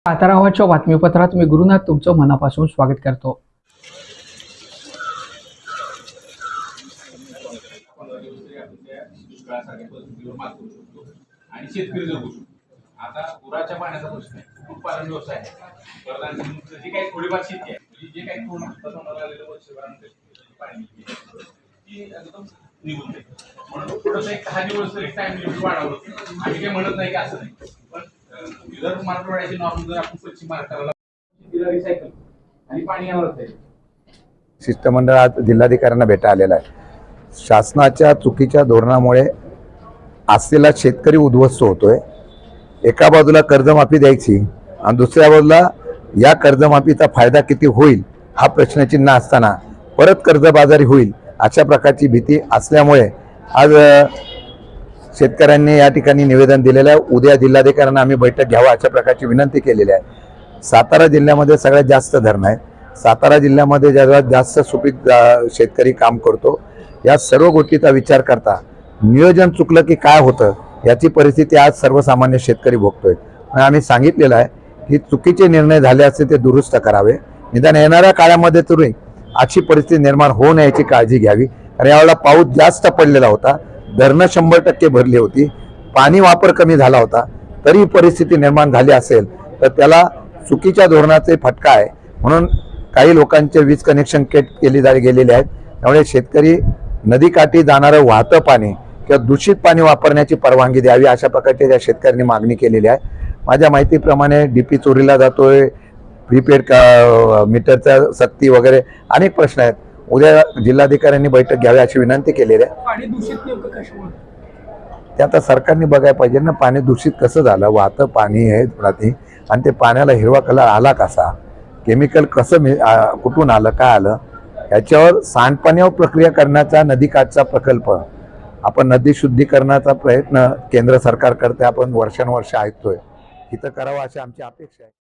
साताराच्या बातमीपत्रात मी गुरुनाथ तुमचं मनापासून स्वागत करतो। आणि शेतकरी जगू शकतो। आता पुराच्या पाण्याचा प्रश्न आहे, कुक्कुटपालन व्यवसाय आहे, प्रधानमंत्री जी काही थोडीफार शेती आहे, जे काही पूर्ण हातात आलेलं वर्षभरानंतर पाणी की एकदम निघून जाईल। म्हणून थोडंसं एक 10 दिवस तरी टाइम लिमिट वाढवलं। आम्ही काही म्हणत नाही की असं नाही, पण विदर्भ मराठवाड्याची नॉर्म जर आपण पश्चिम महाराष्ट्राला रिसायकल आणि पाणी यावरच आहे। शिष्टमंडळ आज जिल्हाधिकाऱ्यांना भेटा आलेला आहे। शासनाच्या चुकीच्या धोरणामुळे असलेला शेतकरी उद्ध्वस्त होतोय। एका बाजूला कर्जमाफी द्यायची आणि दुसऱ्या बाजूला या कर्जमाफीचा फायदा किती होईल हा प्रश्नचिन्ह असताना परत कर्जबाजारी होईल अशा प्रकारची भीती असल्यामुळे आज शेतकऱ्यांनी या ठिकाणी निवेदन दिलेलं आहे। उद्या जिल्हाधिकाऱ्यांना आम्ही बैठक घ्यावा अशा प्रकारची विनंती केलेली आहे। सातारा जिल्ह्यामध्ये सगळ्यात जास्त धरण आहे। सातारा जिल्ह्यामध्ये सर्वात जास्त सुपीक शेतकरी काम करतो। या सर्व गोष्टीचा विचार करता नियोजन चुकलं की काय होतं याची परिस्थिती आज सर्वसामान्य शेतकरी भोगतोय। आम्ही सांगितलेलं आहे की चुकीचे निर्णय झाले असते ते दुरुस्त करावे, निदान येणाऱ्या काळामध्ये तरी अशी परिस्थिती निर्माण होऊ नये याची काळजी घ्यावी। आणि यावेळेला पाऊस जास्त पडलेला होता, धरणं 100% भरली होती, पाणी वापर कमी झाला होता, तरी परिस्थिती निर्माण झाली असेल तर त्याला चुकीच्या धोरणाचे फटका आहे। म्हणून काही लोकांचे वीज कनेक्शन कट केली गेलेले आहेत। त्यामुळे शेतकरी नदीकाठी जाणारं वाहतं पाणी किंवा दूषित पाणी वापरण्याची परवानगी द्यावी अशा प्रकारची त्या शेतकऱ्यांनी मागणी केलेली आहे। माझ्या माहितीप्रमाणे डीपी चोरीला जातोय, प्रीपेड मीटरचा सक्ती वगैरे अनेक प्रश्न आहेत। उद्या जिल्हाधिकाऱ्यांनी बैठक घ्यावी अशी विनंती केलेली आहे। पाणी दूषित नेमकं कशामुळे ते आता सरकारने बघायला पाहिजे ना, पाणी दूषित कसं झालं, वाहतं पाणी आहे रात्री आणि ते पाण्याला हिरवा कलर आला कसा, केमिकल कसं कुठून आलं, काय आलं, याच्यावर सांडपाण्यावर प्रक्रिया करण्याचा नदीकाठचा प्रकल्प आपण नदी शुद्धीकरणाचा प्रयत्न केंद्र सरकार करते, आपण वर्षानुवर्ष ऐकतोय, इथं करावा अशी आमची अपेक्षा आहे।